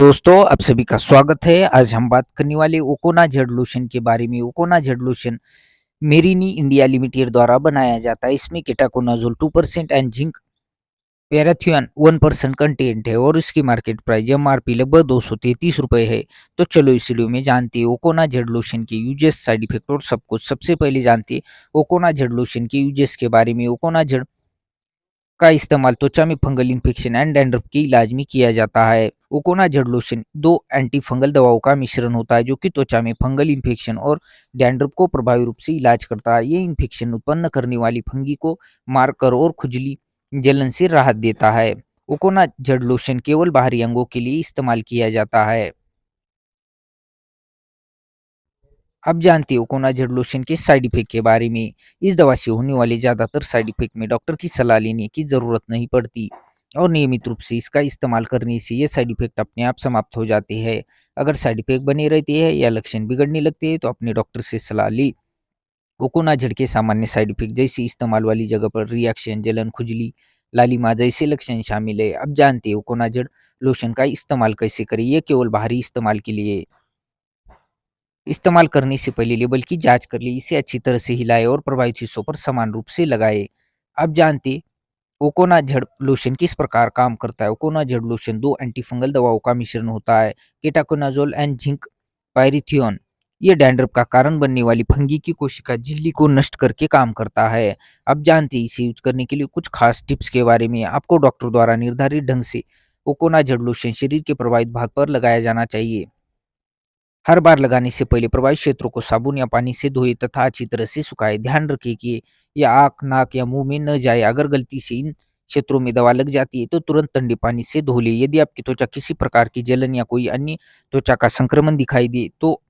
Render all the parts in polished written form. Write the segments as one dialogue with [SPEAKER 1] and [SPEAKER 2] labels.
[SPEAKER 1] दोस्तों आप सभी का स्वागत है। आज हम बात करने वाले ओकोना जेड लोशन के बारे में। ओकोना जेड लोशन मेरिनी इंडिया लिमिटेड द्वारा बनाया जाता है। इसमें केटाकोनाजोल 2% एंड जिंक पैराथियन 1% कंटेंट है और इसकी मार्केट प्राइस एमआरपी लगभग 233 रुपये है। तो चलो इस वीडियो में जानते हैं ओकोना जेड लोशन के यूजेस, साइड इफेक्ट और सब कुछ। सबसे पहले जानते हैं ओकोना जेड लोशन के यूजेस के बारे में। ओकोना जेड का इस्तेमाल त्वचा में फंगल इन्फेक्शन एंड डैंड्रफ के इलाज में किया जाता है। ओकोना जेड लोशन दो एंटी फंगल दवाओं का मिश्रण होता है जो कि त्वचा में फंगल इन्फेक्शन और डैंड्रफ को प्रभावी रूप से इलाज करता है। ये इन्फेक्शन उत्पन्न करने वाली फंगी को मारकर और खुजली जलन से राहत देता है। ओकोना जेड लोशन केवल बाहरी अंगों के लिए इस्तेमाल किया जाता है। अब जानते हो कोना जेड लोशन के साइड इफेक्ट के बारे में। इस दवा से होने वाले ज़्यादातर साइड इफेक्ट में डॉक्टर की सलाह लेने की ज़रूरत नहीं पड़ती और नियमित रूप से इसका इस्तेमाल करने से ये साइड इफेक्ट अपने आप समाप्त हो जाते हैं। अगर साइड इफेक्ट बने रहते हैं या लक्षण बिगड़ने लगते हैं तो अपने डॉक्टर से सलाह ली। कोकोना जेड के सामान्य साइड इफेक्ट जैसे इस्तेमाल वाली जगह पर रिएक्शन, जलन, खुजली, लालिमा जैसे लक्षण शामिल है। अब जानते हो कोकोना जेड लोशन का इस्तेमाल कैसे करें। ये केवल बाहरी इस्तेमाल के लिए इस्तेमाल करने से पहले लेबल की जांच कर ली। इसे अच्छी तरह से हिलाएं और प्रभावित हिस्सों पर समान रूप से लगाएं। अब जानते ओकोना जड़ लोशन किस प्रकार काम करता है। ओकोना जड़ लोशन दो एंटीफंगल दवाओं का मिश्रण होता है, केटाकोनाजोल एंड जिंक पायरिथियोन। ये डैंड्रफ का कारण बनने वाली फंगी की कोशिका झिल्ली को नष्ट करके काम करता है। अब जानते हैं इसे यूज करने के लिए कुछ खास टिप्स के बारे में। आपको डॉक्टर द्वारा निर्धारित ढंग से ओकोना जड़ लोशन शरीर के प्रभावित भाग पर लगाया जाना चाहिए। हर बार लगाने से पहले प्रभावित क्षेत्रों को साबुन या पानी से धोएं तथा अच्छी तरह से सुखाएं। ध्यान रखें कि यह आँख, नाक या मुंह में न जाए। अगर गलती से इन क्षेत्रों में दवा लग जाती है तो तुरंत ठंडे पानी से धो लें। यदि आपकी त्वचा किसी प्रकार की जलन या कोई अन्य त्वचा का संक्रमण दिखाई दे तो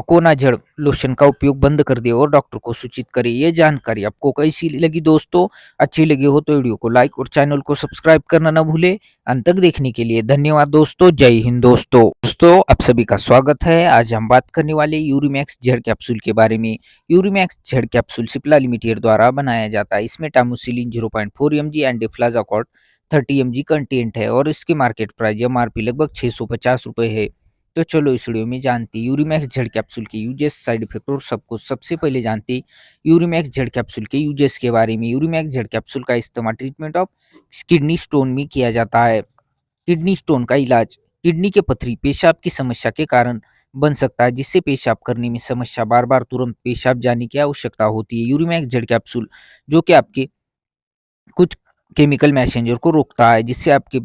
[SPEAKER 1] कोना जड़ लोशन का उपयोग बंद कर दें और डॉक्टर को सूचित करें। ये जानकारी आपको कैसी लगी दोस्तों? अच्छी लगी हो तो वीडियो को लाइक और चैनल को सब्सक्राइब करना न भूले। अंत तक देखने के लिए धन्यवाद दोस्तों। जय हिंद दोस्तों आप सभी का स्वागत है। आज हम बात करने वाले यूरिमैक्स जेड कैप्सूल के बारे में। यूरिमैक्स जेड कैप्सूल सिप्ला लिमिटेड द्वारा बनाया जाता है। इसमें टामोसिलिन 0.4 mg एंड डिफ्लाजाकॉर्ड 30 mg कंटेंट है और इसकी मार्केट प्राइस एमआरपी लगभग 650 रुपये है। तो चलो इस वीडियो में जानते हैं यूरिमैक्स जेड कैप्सूल के यूजेस, साइड इफेक्ट और सब कुछ। सबसे पहले जानते हैं यूरिमैक्स जेड कैप्सूल के यूजेस के बारे में। यूरिमैक्स जेड कैप्सूल का इस्तेमाल ट्रीटमेंट ऑफ किडनी स्टोन में किया जाता है। किडनी स्टोन का इलाज किडनी के पथरी पेशाब की समस्या के कारण बन सकता है, जिससे पेशाब करने में समस्या, बार बार तुरंत पेशाब जाने की आवश्यकता होती है। यूरिमैक्स जेड कैप्सूल जो कि आपके कुछ केमिकल मैसेंजर को रोकता है, जिससे आपके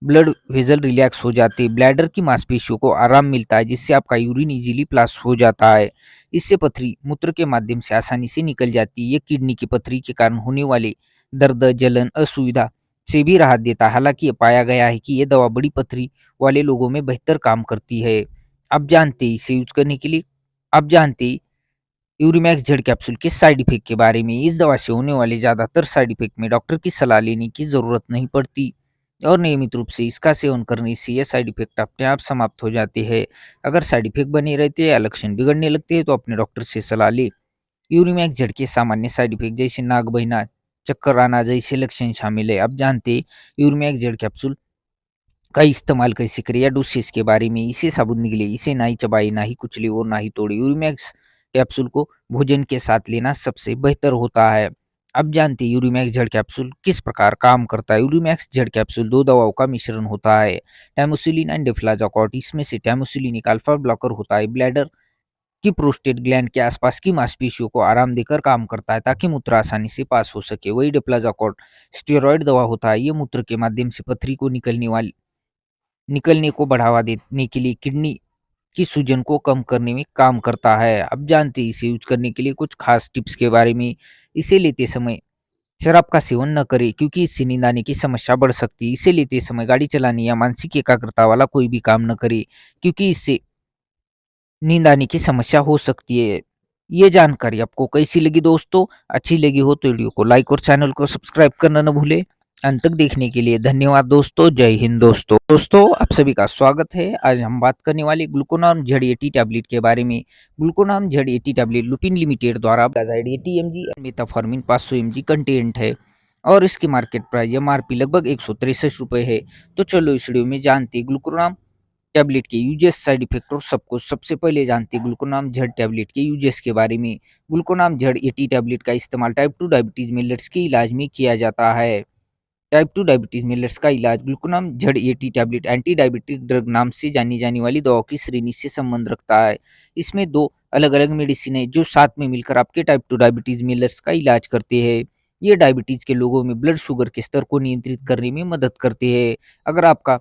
[SPEAKER 1] ब्लड वेसल रिलैक्स हो जाते हैं। ब्लैडर की मांसपेशियों को आराम मिलता है, जिससे आपका यूरिन इजीली पास हो जाता है। इससे पथरी मूत्र के माध्यम से आसानी से निकल जाती है। ये किडनी की पथरी के कारण होने वाले दर्द, जलन, असुविधा से भी राहत देता है। हालांकि ये पाया गया है कि ये दवा बड़ी पथरी वाले लोगों में बेहतर काम करती है। अब जानते हैं इसे यूज करने के लिए अब जानते हैं यूरिमैक्स जेड कैप्सूल के साइड इफेक्ट के बारे में। इस दवा से होने वाले ज़्यादातर साइड इफेक्ट में डॉक्टर की सलाह लेने की ज़रूरत नहीं पड़ती और नियमित रूप से इसका सेवन करने से ये साइड इफेक्ट अपने आप समाप्त हो जाते हैं। अगर साइड इफेक्ट बने रहते हैं या लक्षण बिगड़ने लगते हैं तो अपने डॉक्टर से सलाह लें। यूरिमैक्स जेड के सामान्य साइड इफेक्ट जैसे नाक बहना, चक्कर आना जैसे लक्षण शामिल है। अब जानते हैं यूरिमैक्स जेड कैप्सूल का इस्तेमाल कैसे करें या डोसेज के बारे में। इसे साबुन निगले, इसे ना ही चबाए, ना ही कुचले और ना ही तोड़े। यूरिमैक्स कैप्सूल को भोजन के साथ लेना सबसे बेहतर होता है। अब जानते हैं यूरिमैक्स जेड कैप्सूल किस प्रकार काम करता है। यूरिमैक्स जेड कैप्सूल दो दवाओं का मिश्रण होता है, टैमोसिलिन एंड डिफ्लाजाकॉर्ड। इसमें से टैमोसिलिन एक अल्फा ब्लॉकर होता है, ब्लैडर की प्रोस्टेट ग्लैंड के आसपास की मांसपेशियों को आराम देकर काम करता है ताकि मूत्र आसानी से पास हो सके। वही डिफ्लाजाकॉर्ड स्टेरॉइड दवा होता है, ये मूत्र के माध्यम से पथरी को निकलने को बढ़ावा देने के लिए किडनी की सूजन को कम करने में काम करता है। अब जानते हैं इसे यूज करने के लिए कुछ खास टिप्स के बारे में। इसे लेते समय शराब का सेवन न करें क्योंकि इससे नींद आने की समस्या बढ़ सकती है। इसे लेते समय गाड़ी चलाने या मानसिक एकाग्रता वाला कोई भी काम न करें क्योंकि इससे नींद आने की समस्या हो सकती है। ये जानकारी आपको कैसी लगी दोस्तों? अच्छी लगी हो तो वीडियो को लाइक और चैनल को सब्सक्राइब करना न भूले। अंत तक देखने के लिए धन्यवाद दोस्तों। जय हिंद दोस्तों आप सभी का स्वागत है। आज हम बात करने वाले ग्लूकोनाम जेड 80 टैबलेट के बारे में। ग्लूकोनाम जेड 80 टैबलेट लुपिन लिमिटेड द्वारा 80 mg मेटाफॉर्मिन 500 mg कंटेंट है और इसकी मार्केट प्राइस एमआरपी लगभग 163 रुपये है। तो चलो इस वीडियो में जानते हैं ग्लूकोनाम टैबलेट के यूजेस, साइड इफेक्ट और सब कुछ। सबसे पहले जानते हैं ग्लूकोनाम झड़ टैबलेट के यूजेस के बारे में। ग्लूकोनाम झड़ एटी टैबलेट का इस्तेमाल टाइप 2 डायबिटीज मिलेट्स के इलाज में किया जाता है। टाइप 2 डायबिटीज मिलेट्स का इलाज ग्लूकोनाम झड़ eighty tablet anti diabetic drug नाम से जानी जाने वाली दवाओं की श्रेणी से संबंध रखता है। इसमें दो अलग अलग मेडिसिन है जो साथ में मिलकर आपके टाइप 2 डायबिटीज मिलेट्स का इलाज करते हैं। ये डायबिटीज के लोगों में ब्लड शुगर के स्तर को नियंत्रित करने में मदद करते हैं। अगर आपका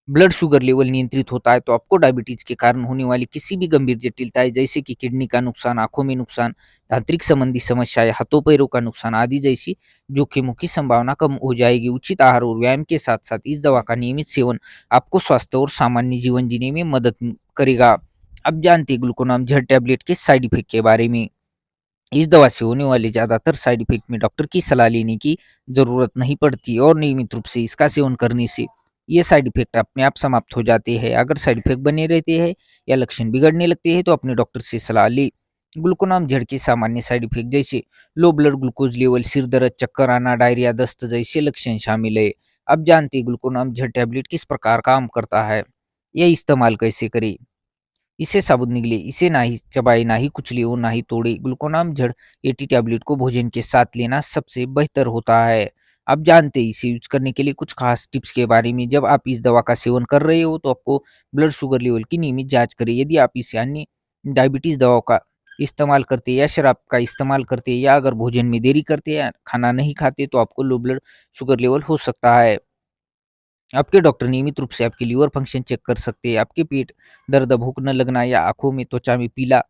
[SPEAKER 1] ब्लड शुगर लेवल नियंत्रित होता है तो आपको डायबिटीज के कारण होने वाली किसी भी गंभीर जटिलताएं जैसे कि किडनी का नुकसान, आंखों में नुकसान, तांत्रिक संबंधी समस्याएं, हाथों पैरों का नुकसान आदि जैसी जोखिमों की संभावना कम हो जाएगी। उचित आहार और व्यायाम के साथ साथ इस दवा का नियमित सेवन आपको स्वास्थ्य और सामान्य जीवन जीने में मदद करेगा। अब जानते हैं ग्लूकोनाम झड़ टैबलेट के साइड इफेक्ट के बारे में। इस दवा से होने वाले ज़्यादातर साइड इफ़ेक्ट में डॉक्टर की सलाह लेने की ज़रूरत नहीं पड़ती और नियमित रूप से इसका सेवन करने से ये साइड इफ़ेक्ट अपने आप समाप्त हो जाते हैं। अगर साइड इफ़ेक्ट बने रहते हैं या लक्षण बिगड़ने लगते हैं तो अपने डॉक्टर से सलाह लें। ग्लूकोनाम झड़ के सामान्य साइड इफ़ेक्ट जैसे लो ब्लड ग्लूकोज लेवल, सिर दर्द, चक्कर आना, डायरिया, दस्त जैसे लक्षण शामिल है। अब जानते हैं ग्लूकोनाम झड़ टैबलेट किस प्रकार काम करता है, यह इस्तेमाल कैसे करें। इसे साबुत निगले, इसे ना ही चबाए, ना ही कुचले और ना ही तोड़े। ग्लूकोनाम जड़ एटी टैबलेट को भोजन के साथ लेना सबसे बेहतर होता है। आप जानते हैं इसे यूज करने के लिए कुछ खास टिप्स के बारे में। जब आप इस दवा का सेवन कर रहे हो तो आपको ब्लड शुगर लेवल की नियमित जांच करें। यदि आप इसे अन्य डायबिटीज दवाओं का इस्तेमाल करते हैं या शराब का इस्तेमाल करते हैं या अगर भोजन में देरी करते हैं या खाना नहीं खाते तो आपको लो ब्लड शुगर लेवल हो सकता है। आपके डॉक्टर नियमित रूप से आपके लीवर फंक्शन चेक कर सकते हैं। आपके पेट दर्द, भूख न लगना या आंखों में, त्वचा में पीला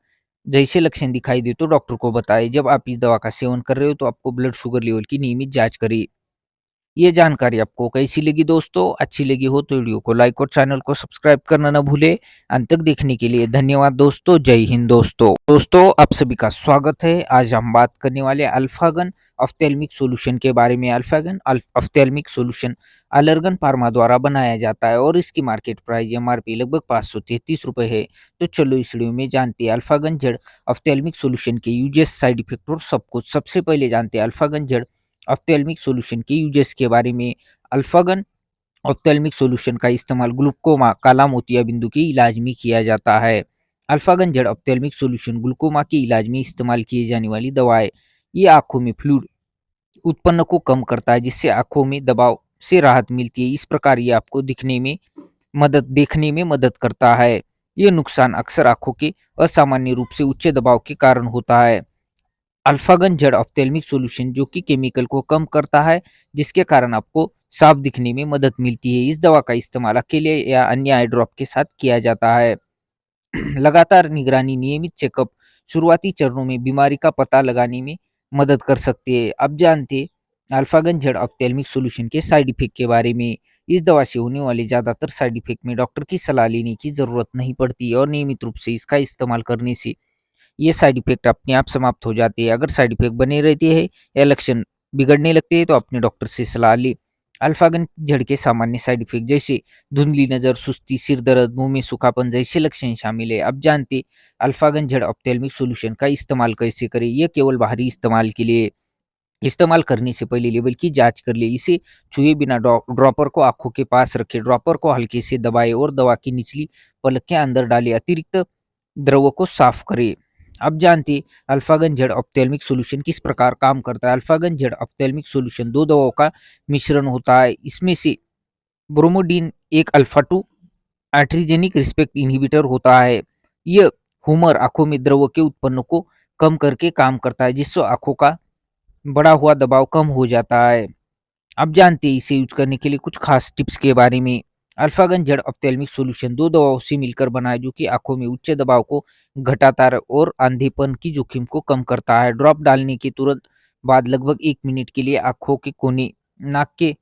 [SPEAKER 1] जैसे लक्षण दिखाई दे तो डॉक्टर को बताएं। जब आप इस दवा का सेवन कर रहे हो तो आपको ब्लड शुगर लेवल की नियमित जांच करें। ये जानकारी आपको कैसी लगी दोस्तों? अच्छी लगी हो तो वीडियो को लाइक और चैनल को सब्सक्राइब करना न भूले। अंत तक देखने के लिए धन्यवाद दोस्तों। जय हिंद दोस्तों आप सभी का स्वागत है। आज हम बात करने वाले अल्फागन ऑफ्थेल्मिक सॉल्यूशन के बारे में। अल्फागन ऑफ्थेल्मिक सॉल्यूशन अलर्गन फार्मा द्वारा बनाया जाता है और इसकी मार्केट प्राइस एमआरपी लगभग 533 रुपए है। तो चलो इस वीडियो में जानते हैं अल्फागन जड़ ऑफ्थेल्मिक सॉल्यूशन के यूजेस, साइड इफेक्ट और सब कुछ। सबसे पहले जानते हैं अल्फागन जड़ ऑफ्थेल्मिक सॉल्यूशन के यूजेस के बारे में। अल्फागन ऑफ्थेल्मिक सॉल्यूशन का इस्तेमाल ग्लूकोमा, काला मोतिया बिंदु के इलाज में किया जाता है। अल्फागन जड़ ऑफ्थेल्मिक सॉल्यूशन ग्लूकोमा के इलाज में इस्तेमाल किए जाने वाली दवा है। ये आंखों में फ्लूइड उत्पन्न को कम करता है जिससे आंखों में दबाव से राहत मिलती है। इस प्रकार ये आपको देखने में मदद करता है। ये नुकसान अक्सर आंखों के असामान्य रूप से उच्च दबाव के कारण होता है। अल्फागन जड़ ऑफ्थेल्मिक सॉल्यूशन जो कि केमिकल को कम करता है जिसके कारण आपको साफ दिखने में मदद मिलती है। इस दवा का इस्तेमाल अकेले या अन्य आई ड्रॉप के साथ किया जाता है। लगातार निगरानी, नियमित चेकअप शुरुआती चरणों में बीमारी का पता लगाने में मदद कर सकते हैं। अब जानते हैं अल्फागन जड़ ऑफ्थेल्मिक सॉल्यूशन के साइड इफेक्ट के बारे में। इस दवा से होने वाले ज़्यादातर साइड इफेक्ट में डॉक्टर की सलाह लेने की ज़रूरत नहीं पड़ती और नियमित रूप से इसका इस्तेमाल करने से ये साइड इफेक्ट अपने आप समाप्त हो जाते हैं। अगर साइड इफेक्ट बने रहते हैं या लक्षण बिगड़ने लगते हैं तो अपने डॉक्टर से सलाह लें। अल्फागन जड़ के सामान्य साइड इफेक्ट जैसे धुंधली नज़र, सुस्ती, सिर दर्द, मुंह में सूखापन जैसे लक्षण शामिल है। अब जानते अल्फागन जड़ ऑप्थेल्मिक सॉल्यूशन का इस्तेमाल कैसे करें। यह केवल बाहरी इस्तेमाल के लिए। इस्तेमाल करने से पहले लेवल की जांच कर ले। इसे छुए बिना ड्रॉपर को आंखों के पास रखें। ड्रॉपर को हल्के से दबाएं और दवा की निचली पलक के अंदर डालें। अतिरिक्त द्रव को साफ करें। अब जानते अल्फागन जड़ ऑप्थेल्मिक सॉल्यूशन किस प्रकार काम करता है। अल्फागन जड़ ऑप्थेल्मिक सॉल्यूशन दो दवाओं का मिश्रण होता है। इसमें से ब्रोमोडिन एक अल्फा 2 आर्ट्रीजेनिक रिस्पेक्ट इनहिबिटर होता है। यह humor आंखों में द्रव के उत्पन्न को कम करके काम करता है जिससे आंखों का बढ़ा हुआ दबाव कम हो जाता है। अब जानते हैं इसे यूज करने के लिए कुछ खास टिप्स के बारे में। अल्फागन जड़ ऑप्थेल्मिक सॉल्यूशन दो दवाओं से मिलकर बना है जो कि आंखों में उच्च दबाव को घटाता है और अंधेपन की जोखिम को कम करता है। ड्रॉप डालने के तुरंत बाद लगभग 1 मिनट के लिए आंखों के कोने, नाक के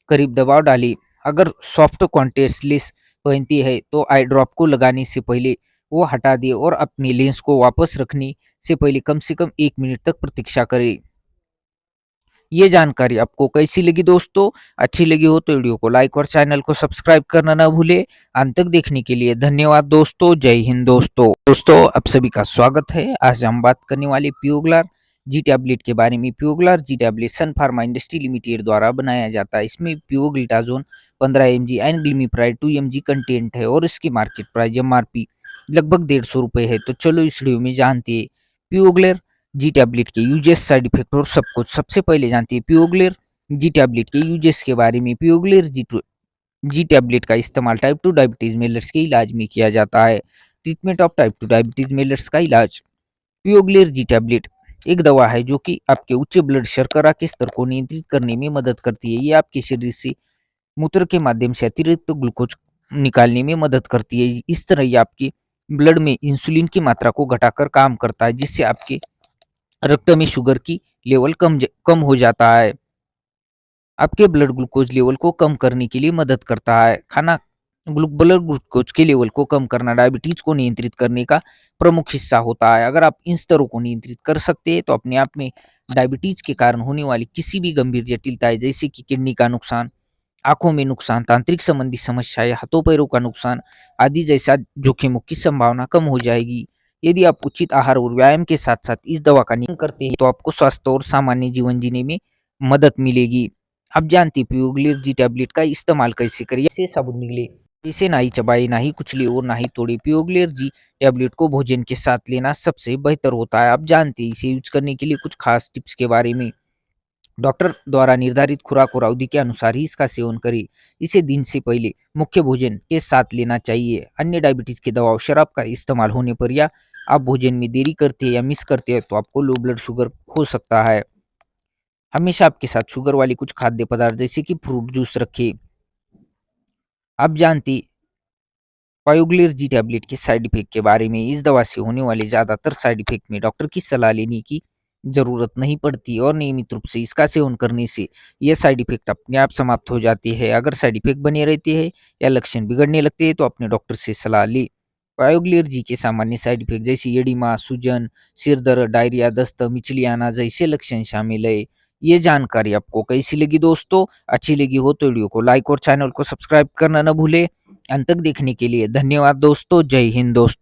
[SPEAKER 1] करीब दबाव डालें। अगर सॉफ्ट कॉन्टेक्ट लेंस पहनती है तो आई ड्रॉप को लगाने से पहले वो हटा दें और अपनी लेंस को वापस रखने से पहले कम से कम 1 मिनट तक प्रतीक्षा करें। ये जानकारी आपको कैसी लगी दोस्तों? अच्छी लगी हो तो वीडियो को लाइक और चैनल को सब्सक्राइब करना ना भूले। अंत तक देखने के लिए धन्यवाद दोस्तों। जय हिंद दोस्तों आप सभी का स्वागत है। आज हम बात करने वाले प्यूगलर जी टैबलेट के बारे में। प्योगलर जी टैबलेट सन फार्मा इंडस्ट्री लिमिटेड द्वारा बनाया जाता है। इसमें प्योग्लिटाजोन 15 mg and glimepiride 2 mg content है और इसकी मार्केट प्राइस एमआरपी लगभग 150 रुपये है। तो चलो इस वीडियो में जानते हैं प्योगलर जी टैबलेट के यूजेस, साइड इफेक्ट और सब कुछ। सबसे पहले जानते हैं प्योगलर जी टैबलेट के यूजेस के बारे में। प्योगलर जी टैबलेट का इस्तेमाल टाइप 2 डायबिटीज मेलर्स के इलाज में किया जाता है। Treatment of type 2 diabetes Mellors का इलाज। प्योगलर जी टैबलेट एक दवा है जो कि आपके उच्च ब्लड शर्करा के स्तर को नियंत्रित करने में मदद करती है। ये आपके शरीर से मूत्र के माध्यम से अतिरिक्त ग्लूकोज निकालने में मदद करती है। इस तरह ये आपके ब्लड में इंसुलिन की मात्रा को घटाकर काम करता है, जिससे आपके रक्त में शुगर की लेवल कम हो जाता है। आपके ब्लड ग्लूकोज लेवल को कम करने के लिए मदद करता है। ब्लड ग्लूकोज के लेवल को कम करना डायबिटीज को नियंत्रित करने का प्रमुख हिस्सा होता है। अगर आप इन स्तरों को नियंत्रित कर सकते हैं तो अपने आप में डायबिटीज के कारण होने वाली किसी भी गंभीर जटिलताएं जैसे कि किडनी का नुकसान, आंखों में नुकसान, तांत्रिक संबंधी समस्याएं, हाथों पैरों का नुकसान आदि जैसा जोखिमों की संभावना कम हो जाएगी। यदि आप उचित आहार और व्यायाम के साथ साथ इस दवा का नियम करते हैं तो आपको स्वस्थ और सामान्य जीवन जीने में मदद मिलेगी। आप जानते हैं प्योगलर जी टैबलेट का इस्तेमाल कैसे करिए। इसे साबुत निकले, इसे ना ही चबाए, ना ही कुचले और ना ही तोड़े। प्योगलर जी टैबलेट को भोजन के साथ लेना सबसे बेहतर होता है। आप जानते हैं इसे यूज करने के लिए कुछ खास टिप्स के बारे में। डॉक्टर द्वारा निर्धारित खुराक और अवधि के अनुसार ही इसका सेवन करें। इसे दिन से पहले मुख्य भोजन के साथ लेना चाहिए। अन्य डायबिटीज के दवाओं, शराब का इस्तेमाल होने पर या आप भोजन में देरी करते हैं या मिस करते हैं तो आपको लो ब्लड शुगर हो सकता है। हमेशा आपके साथ शुगर वाली कुछ खाद्य पदार्थ जैसे कि फ्रूट जूस रखें। आप जानती प्योगलर जी टैबलेट के साइड इफेक्ट के बारे में। इस दवा से होने वाले ज़्यादातर साइड इफेक्ट में डॉक्टर की सलाह लेने की ज़रूरत नहीं पड़ती और नियमित रूप से इसका सेवन करने से ये साइड इफेक्ट अपने आप समाप्त हो जाते हैं। अगर साइड इफेक्ट बने रहते हैं या लक्षण बिगड़ने लगते हैं तो अपने डॉक्टर से सलाह लें। प्योगलर जी के सामान्य साइड इफेक्ट जैसे एडिमा, सूजन, सिर दर्द, डायरिया, दस्त, मिचली आना जैसे लक्षण शामिल है। ये जानकारी आपको कैसी लगी दोस्तों? अच्छी लगी हो तो वीडियो को लाइक और चैनल को सब्सक्राइब करना न भूले। अंत तक देखने के लिए धन्यवाद दोस्तों। जय हिंद दोस्तों।